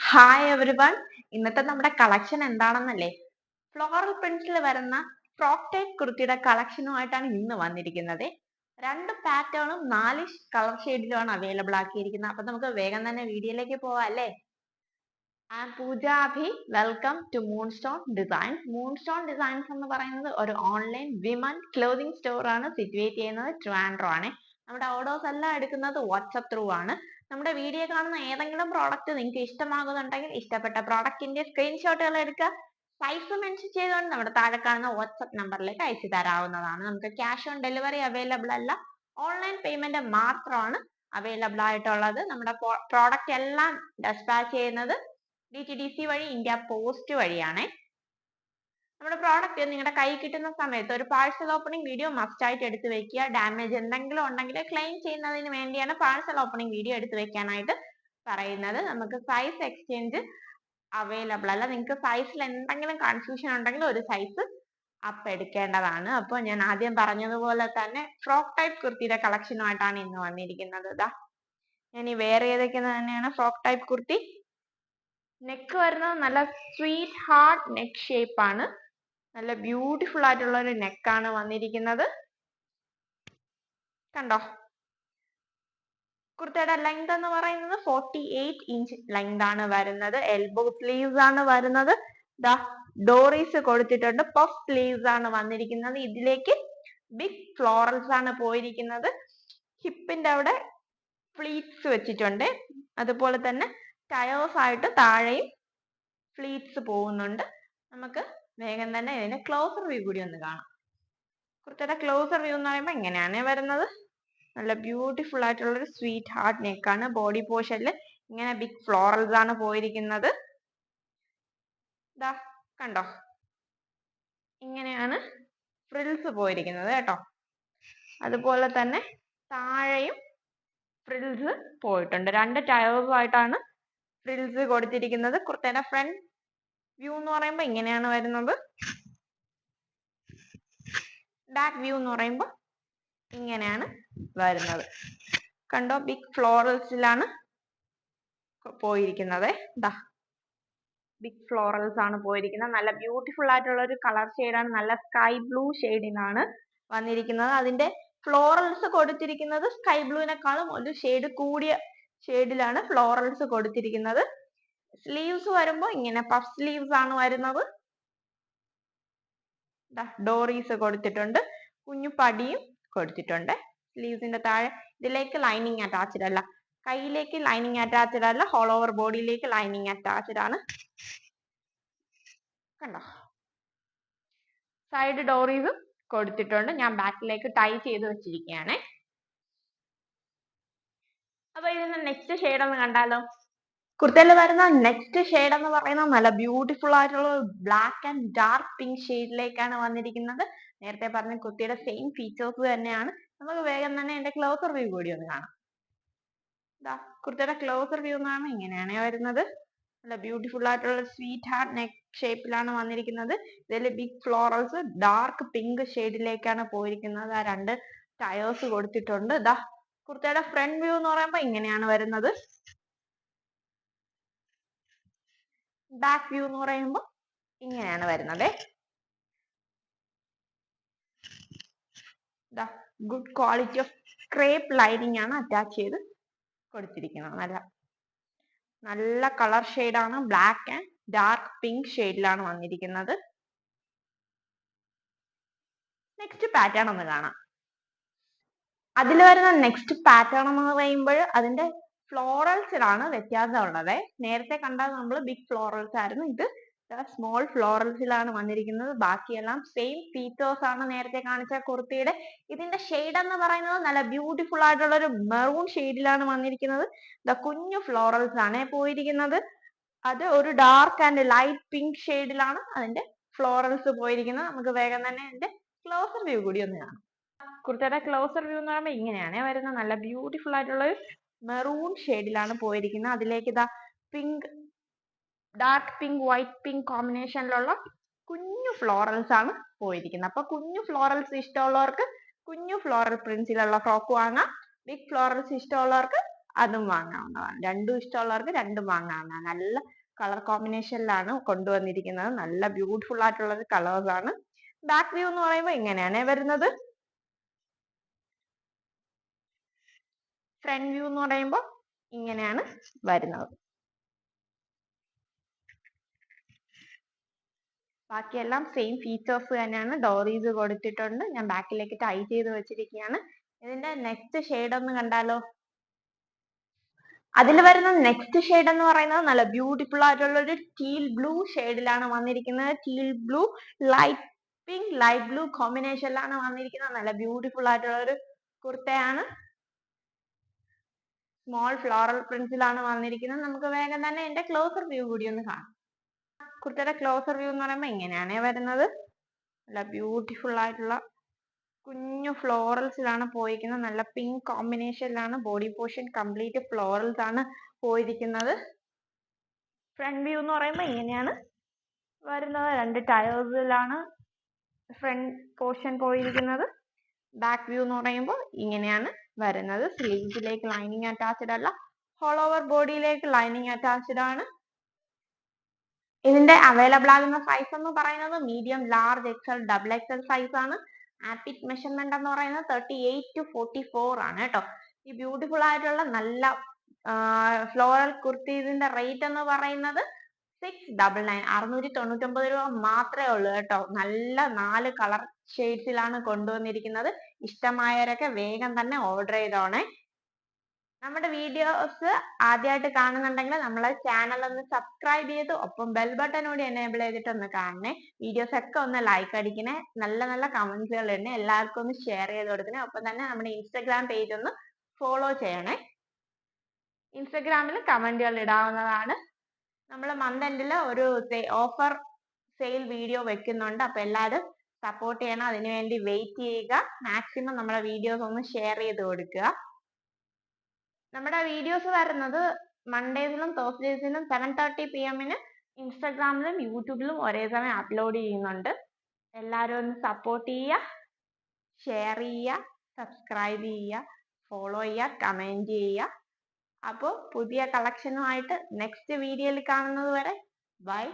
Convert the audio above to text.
Hi every one. ഇന്നത്തെ നമ്മുടെ collection എന്താണെന്നല്ലേ? ഫ്ലോറൽ പ്രിന്റ്സിൽ വരുന്ന ഫ്രോക്ക് ടൈപ്പ് കുർത്തിയുടെ കളക്ഷനുമായിട്ടാണ് ഇന്ന് വന്നിരിക്കുന്നത്. രണ്ട് പാറ്റേണും 4 കളർ ഷെയ്ഡിലുമാണ് അവൈലബിൾ ആക്കിയിരിക്കുന്നത്. അപ്പൊ നമുക്ക് വേഗം തന്നെ വീഡിയോയിലേക്ക് പോവാം അല്ലേ? And Pooja Abhi, welcome to moonstone designs. Moonstone designs എന്ന് പറയുന്നത് ഒരു ഓൺലൈൻ വിമൻ ക്ലോതിങ് സ്റ്റോർ ആണ്. സിറ്റുവേറ്റ് ചെയ്യുന്നത് ട്രിവാൻഡ്രം ആണ്. നമ്മുടെ ഓർഡേഴ്സ് എല്ലാം എടുക്കുന്നത് വാട്സ്ആപ്പ് ത്രൂ ആണ്. നമ്മുടെ വീഡിയോ കാണുന്ന ഏതെങ്കിലും പ്രോഡക്റ്റ് നിങ്ങൾക്ക് ഇഷ്ടമാകുന്നുണ്ടെങ്കിൽ ഇഷ്ടപ്പെട്ട പ്രോഡക്റ്റിന്റെ സ്ക്രീൻഷോട്ടുകൾ എടുക്കുക. സൈസ് മെൻഷൻ ചെയ്തുകൊണ്ട് നമ്മുടെ താഴെ കാണുന്ന വാട്സ്ആപ്പ് നമ്പറിലേക്ക് അയച്ചു തരാവുന്നതാണ്. നമുക്ക് ക്യാഷ് ഓൺ ഡെലിവറി അവൈലബിൾ അല്ല, ഓൺലൈൻ പേയ്മെന്റ് മാത്രമാണ് അവൈലബിൾ ആയിട്ടുള്ളത്. നമ്മുടെ പ്രോഡക്റ്റ് എല്ലാം ഡെസ്പാച്ച് ചെയ്യുന്നത് DTDC വഴി, ഇന്ത്യ പോസ്റ്റ് വഴിയാണ്. നമ്മുടെ പ്രോഡക്റ്റ് നിങ്ങളുടെ കൈ കിട്ടുന്ന സമയത്ത് ഒരു പാഴ്സൽ ഓപ്പണിംഗ് വീഡിയോ മസ്റ്റ് ആയിട്ട് എടുത്തു വെക്കുക. ഡാമേജ് എന്തെങ്കിലും ഉണ്ടെങ്കിൽ ക്ലെയിം ചെയ്യുന്നതിന് വേണ്ടിയാണ് പാഴ്സൽ ഓപ്പണിംഗ് വീഡിയോ എടുത്തു വെക്കാനായിട്ട് പറയുന്നത്. നമുക്ക് സൈസ് എക്സ്ചേഞ്ച് അവൈലബിൾ അല്ല. നിങ്ങൾക്ക് സൈസിൽ എന്തെങ്കിലും കൺഫ്യൂഷൻ ഉണ്ടെങ്കിൽ ഒരു സൈസ് അപ്പ് എടുക്കേണ്ടതാണ്. അപ്പോൾ ഞാൻ ആദ്യം പറഞ്ഞതുപോലെ തന്നെ ഫ്രോക്ക് ടൈപ്പ് കുർത്തിയുടെ കളക്ഷനുമായിട്ടാണ് ഇന്ന് വന്നിരിക്കുന്നത്. ഇതാ ഇനി വേറെ ഏതൊക്കെയെന്ന് തന്നെയാണ് ഫ്രോക്ക് ടൈപ്പ് കുർത്തി. നെക്ക് വരുന്നത് നല്ല സ്വീറ്റ് ഹാർട്ട് നെക്ക് ഷേപ്പ് ആണ്. നല്ല ബ്യൂട്ടിഫുൾ ആയിട്ടുള്ള ഒരു നെക്കാണ് വന്നിരിക്കുന്നത്. കണ്ടോ? കുർത്തയുടെ ലെങ്ത് എന്ന് പറയുന്നത് 48 ഇഞ്ച് ലെങ്ത് ആണ് വരുന്നത്. എൽബോ സ്ലീവ്സ് ആണ് വരുന്നത്. ദാ ഡോറീസ് കൊടുത്തിട്ടുണ്ട്. പഫ് സ്ലീവ്സ് ആണ് വന്നിരിക്കുന്നത്. ഇതിലേക്ക് ബിഗ് ഫ്ലോറൽസ് ആണ് പോയിരിക്കുന്നത്. ഹിപ്പിന്റെ അവിടെ ഫ്ലീറ്റ്സ് വെച്ചിട്ടുണ്ട്. അതുപോലെ തന്നെ ടയേഴ്സ് ആയിട്ട് താഴെയും ഫ്ലീറ്റ്സ് പോകുന്നുണ്ട്. നമുക്ക് വേഗം തന്നെ ഇതിന്റെ ക്ലോസർ വ്യൂ കൂടി ഒന്ന് കാണാം. കുർത്തയുടെ ക്ലോസർ വ്യൂ എന്ന് പറയുമ്പോൾ ഇങ്ങനെയാണ് വരുന്നത്. നല്ല ബ്യൂട്ടിഫുൾ ആയിട്ടുള്ള ഒരു സ്വീറ്റ് ഹാർട്ട് നെക്കാണ്. ബോഡി പോർഷനിൽ ഇങ്ങനെ ബിഗ് ഫ്ലോറൽസ് ആണ് പോയിരിക്കുന്നത്. ദാ കണ്ടോ? ഇങ്ങനെയാണ് ഫ്രിൽസ് പോയിരിക്കുന്നത് കേട്ടോ. അതുപോലെ തന്നെ താഴെയും ഫ്രിൽസ് പോയിട്ടുണ്ട്. രണ്ട് ടയേഴ്സ് ആയിട്ടാണ് ഫ്രിൽസ് കൊടുത്തിരിക്കുന്നത്. കുർത്തയുടെ ഫ്രണ്ട് വ്യൂ എന്ന് പറയുമ്പോൾ ഇങ്ങനെയാണ് വരുന്നത്. ബാക്ക് വ്യൂ എന്ന് പറയുമ്പോൾ ഇങ്ങനെയാണ് വരുന്നത്. കണ്ടോ? ബിഗ് ഫ്ലോറൽസിലാണ് പോയിരിക്കുന്നത്. ദാ ബിഗ് ഫ്ലോറൽസ് ആണ് പോയിരിക്കുന്നത്. നല്ല ബ്യൂട്ടിഫുൾ ആയിട്ടുള്ള ഒരു കളർ ഷെയ്ഡാണ്. നല്ല സ്കൈ ബ്ലൂ ഷെയ്ഡിനാണ് വന്നിരിക്കുന്നത്. അതിന്റെ ഫ്ലോറൽസ് കൊടുത്തിരിക്കുന്നത് സ്കൈ ബ്ലൂവിനെക്കാളും ഒരു ഷെയ്ഡ് കൂടിയ ഷെയ്ഡിലാണ് ഫ്ലോറൽസ് കൊടുത്തിരിക്കുന്നത്. സ്ലീവ്സ് വരുമ്പോൾ ഇങ്ങനെ പഫ് സ്ലീവ്സ് ആണ് വരുന്നത്. ഡോറീസ് കൊടുത്തിട്ടുണ്ട്. കുഞ്ഞു പടിയും കൊടുത്തിട്ടുണ്ട്. സ്ലീവ്സിന്റെ താഴെ ഇതിലേക്ക് ലൈനിങ് അറ്റാച്ച്ഡ് അല്ല, കൈയിലേക്ക് ലൈനിങ് അറ്റാച്ച്ഡ് അല്ല, ഓൾ ഓവർ ബോഡിയിലേക്ക് ലൈനിങ് അറ്റാച്ച്ഡ് ആണ്. കണ്ടോ? സൈഡ് ഡോറീസും കൊടുത്തിട്ടുണ്ട്. ഞാൻ ബാക്കിലേക്ക് ടൈ ചെയ്ത് വെച്ചിരിക്കുകയാണ്. അപ്പൊ ഇതിന്റെ നെക്സ്റ്റ് ഷെയ്ഡ് ഒന്ന് കണ്ടാലോ? കുർത്തയിൽ വരുന്ന നെക്സ്റ്റ് ഷെയ്ഡ് എന്ന് പറയുന്നത് നല്ല ബ്യൂട്ടിഫുൾ ആയിട്ടുള്ള ബ്ലാക്ക് ആൻഡ് ഡാർക്ക് പിങ്ക് ഷെയ്ഡിലേക്കാണ് വന്നിരിക്കുന്നത്. നേരത്തെ പറഞ്ഞ കുർത്തിയുടെ സെയിം ഫീച്ചേഴ്സ് തന്നെയാണ്. നമുക്ക് വേഗം തന്നെ എന്റെ ക്ലോസർ വ്യൂ കൂടി ഒന്ന് കാണാം. കുർത്തയുടെ ക്ലോസർ വ്യൂ എന്ന് പറയുമ്പോൾ ഇങ്ങനെയാണ് വരുന്നത്. നല്ല ബ്യൂട്ടിഫുൾ ആയിട്ടുള്ള സ്വീറ്റ് ഹാർട്ട് നെക്ക് ഷേപ്പിലാണ് വന്നിരിക്കുന്നത്. ഇതിൽ ബിഗ് ഫ്ലോറൽസ് ഡാർക്ക് പിങ്ക് ഷെയ്ഡിലേക്കാണ് പോയിരിക്കുന്നത്. ആ രണ്ട് ടയേഴ്സ് കൊടുത്തിട്ടുണ്ട്. കുർത്തയുടെ ഫ്രണ്ട് വ്യൂ എന്ന് പറയുമ്പോൾ ഇങ്ങനെയാണ് വരുന്നത്. ബാക്ക് വ്യൂ എന്ന് പറയുമ്പോൾ ഇങ്ങനെയാണ് വരുന്നത്. Good quality of crepe lining ആണ് അറ്റാച്ച് ചെയ്ത് കൊടുത്തിരിക്കുന്നത്. നല്ല കളർ ഷെയ്ഡാണ്. ബ്ലാക്ക് ആൻഡ് ഡാർക്ക് പിങ്ക് ഷെയ്ഡിലാണ് വന്നിരിക്കുന്നത്. നെക്സ്റ്റ് പാറ്റേൺ ഒന്ന് കാണാം. അതിൽ വരുന്ന നെക്സ്റ്റ് പാറ്റേൺ എന്ന് പറയുമ്പോൾ അതിന്റെ ഫ്ലോറൽസിലാണ് വ്യത്യാസം ഉള്ളത്. നേരത്തെ കണ്ടാൽ നമ്മൾ ബിഗ് ഫ്ലോറൽസ് ആയിരുന്നു. ഇത് സ്മോൾ ഫ്ലോറൽസിലാണ് വന്നിരിക്കുന്നത്. ബാക്കിയെല്ലാം സെയിം ഫീച്ചേഴ്സ് ആണ് നേരത്തെ കാണിച്ച കുർത്തിയുടെ. ഇതിന്റെ ഷെയ്ഡ് എന്ന് പറയുന്നത് നല്ല ബ്യൂട്ടിഫുൾ ആയിട്ടുള്ള ഒരു മെറൂൺ ഷെയ്ഡിലാണ് വന്നിരിക്കുന്നത്. കുഞ്ഞു ഫ്ലോറൽസ് ആണ് പോയിരിക്കുന്നത്. അത് ഒരു ഡാർക്ക് ആൻഡ് ലൈറ്റ് പിങ്ക് ഷെയ്ഡിലാണ് അതിന്റെ ഫ്ലോറൽസ് പോയിരിക്കുന്നത്. നമുക്ക് വേഗം തന്നെ ഇതിന്റെ ക്ലോസർ വ്യൂ കൂടി ഒന്ന് കാണാം. കുർത്തയുടെ ക്ലോസർ വ്യൂ എന്ന് പറയുമ്പോൾ ഇങ്ങനെയാണ് വരുന്നത്. നല്ല ബ്യൂട്ടിഫുൾ ആയിട്ടുള്ള ഒരു മെറൂൺ ഷെയ്ഡിലാണ് പോയിരിക്കുന്നത്. അതിലേക്ക് pink, dark pink, white pink കോമ്പിനേഷനിലുള്ള കുഞ്ഞു ഫ്ലോറൽസ് ആണ് പോയിരിക്കുന്നത്. അപ്പൊ കുഞ്ഞു ഫ്ലോറൽസ് ഇഷ്ടമുള്ളവർക്ക് കുഞ്ഞു ഫ്ലോറൽ പ്രിന്റ്സിലുള്ള ഫ്രോക്ക് വാങ്ങാം. ബിഗ് ഫ്ലോറൽസ് ഇഷ്ടമുള്ളവർക്ക് അതും വാങ്ങാവുന്നതാണ്. രണ്ടും ഇഷ്ടമുള്ളവർക്ക് രണ്ടും വാങ്ങാവുന്നതാണ്. നല്ല കളർ കോമ്പിനേഷനിലാണ് കൊണ്ടുവന്നിരിക്കുന്നത്. നല്ല ബ്യൂട്ടിഫുൾ ആയിട്ടുള്ള ഒരു കളേഴ്സ് ആണ്. ബാക്ക് വ്യൂ എന്ന് പറയുമ്പോൾ ഇങ്ങനെയാണ് വരുന്നത്. ഫ്രണ്ട് വ്യൂ എന്ന് പറയുമ്പോൾ ഇങ്ങനെയാണ് വരുന്നത്. ബാക്കിയെല്ലാം സെയിം ഫീച്ചേഴ്സ് തന്നെയാണ്. ഡോറീസ് കൊടുത്തിട്ടുണ്ട്. ഞാൻ ബാക്കിലേക്ക് ടൈ ചെയ്ത് വെച്ചിരിക്കുകയാണ്. ഇതിന്റെ നെക്സ്റ്റ് ഷെയ്ഡ് ഒന്ന് കണ്ടാലോ? അതിൽ വരുന്ന നെക്സ്റ്റ് ഷെയ്ഡ് എന്ന് പറയുന്നത് നല്ല ബ്യൂട്ടിഫുൾ ആയിട്ടുള്ള ഒരു ടീൽ ബ്ലൂ ഷെയ്ഡിലാണ് വന്നിരിക്കുന്നത്. Teal blue light pink light blue കോമ്പിനേഷനിലാണ് വന്നിരിക്കുന്നത്. നല്ല ബ്യൂട്ടിഫുൾ ആയിട്ടുള്ള ഒരു കുർത്തയാണ്. സ്മോൾ ഫ്ലോറൽ പ്രിന്റ്സിലാണ് വന്നിരിക്കുന്നത്. നമുക്ക് വേഗം തന്നെ എന്റെ ക്ലോസർ വ്യൂ കൂടി ഒന്ന് കാണാം. കുർത്തയുടെ ക്ലോസർ വ്യൂ എന്ന് പറയുമ്പോൾ ഇങ്ങനെയാണ് വരുന്നത്. നല്ല ബ്യൂട്ടിഫുൾ ആയിട്ടുള്ള കുഞ്ഞു ഫ്ലോറൽസിലാണ് പോയിരിക്കുന്നത്. നല്ല പിങ്ക് കോമ്പിനേഷനിലാണ് ബോഡി പോർഷൻ കംപ്ലീറ്റ് ഫ്ലോറൽസ് ആണ് പോയിരിക്കുന്നത്. ഫ്രണ്ട് വ്യൂ എന്ന് പറയുമ്പോൾ ഇങ്ങനെയാണ് വരുന്നത്. 2 ടയേഴ്സിലാണ് ഫ്രണ്ട് പോർഷൻ പോയിരിക്കുന്നത്. ബാക്ക് വ്യൂ എന്ന് പറയുമ്പോൾ ഇങ്ങനെയാണ് വരുന്നത്. സ്ലീവ്സിലേക്ക് ലൈനിങ് അറ്റാച്ച്ഡ് അല്ല, ഓൾ ഓവർ ബോഡിയിലേക്ക് ലൈനിങ് അറ്റാച്ച്ഡ് ആണ്. ഇതിന്റെ അവൈലബിൾ ആകുന്ന സൈസ് എന്ന് പറയുന്നത് medium, large, XL, double XL size ആണ്. ആപ്പിറ്റ് മെഷർമെന്റ് എന്ന് പറയുന്നത് 38 to 44 ആണ് കേട്ടോ. ഈ ബ്യൂട്ടിഫുൾ ആയിട്ടുള്ള നല്ല ഫ്ലോറൽ കുർത്തീസിന്റെ റേറ്റ് എന്ന് പറയുന്നത് 699 699 രൂപ മാത്രമേ ഉള്ളൂ കേട്ടോ. നല്ല 4 കളർ ഷെയ്ഡ്സിലാണ് കൊണ്ടുവന്നിരിക്കുന്നത്. ഇഷ്ടമായവരൊക്കെ വേഗം തന്നെ ഓർഡർ ചെയ്തോണേ. നമ്മുടെ വീഡിയോസ് ആദ്യമായിട്ട് കാണുന്നുണ്ടെങ്കിൽ നമ്മളെ ചാനൽ ഒന്ന് സബ്സ്ക്രൈബ് ചെയ്ത് ഒപ്പം ബെൽ ബട്ടൺ കൂടി എനേബിൾ ചെയ്തിട്ട് ഒന്ന് കാണണേ. വീഡിയോസ് ഒക്കെ ഒന്ന് ലൈക്ക് അടിക്കണേ. നല്ല നല്ല കമന്റ്സുകൾ ഇടണേ. എല്ലാവർക്കും ഒന്ന് ഷെയർ ചെയ്ത് കൊടുക്കണേ. ഒപ്പം തന്നെ നമ്മുടെ ഇൻസ്റ്റഗ്രാം പേജ് ഒന്ന് ഫോളോ ചെയ്യണേ. ഇൻസ്റ്റഗ്രാമിൽ കമന്റുകൾ ഇടാവുന്നതാണ്. നമ്മൾ മന്ത് എൻഡിൽ ഒരു ഓഫർ സെയിൽ വീഡിയോ വെക്കുന്നുണ്ട്. അപ്പൊ എല്ലാവരും സപ്പോർട്ട് ചെയ്യണം. അതിനുവേണ്ടി വെയിറ്റ് ചെയ്യുക. മാക്സിമം നമ്മുടെ വീഡിയോസ് ഒന്ന് ഷെയർ ചെയ്ത് കൊടുക്കുക. നമ്മുടെ വീഡിയോസ് വരുന്നത് മൺഡേസിലും തേഴ്സ്ഡേസിലും 7:30 PM ഇൻസ്റ്റാഗ്രാമിലും യൂട്യൂബിലും ഒരേ സമയം അപ്ലോഡ് ചെയ്യുന്നുണ്ട്. എല്ലാവരും ഒന്ന് സപ്പോർട്ട് ചെയ്യുക, ഷെയർ ചെയ്യുക, സബ്സ്ക്രൈബ് ചെയ്യുക, ഫോളോ ചെയ്യുക, കമന്റ് ചെയ്യുക. അപ്പോൾ പുതിയ കളക്ഷനുമായിട്ട് നെക്സ്റ്റ് വീഡിയോയിൽ കാണുന്നത് വരെ ബൈ.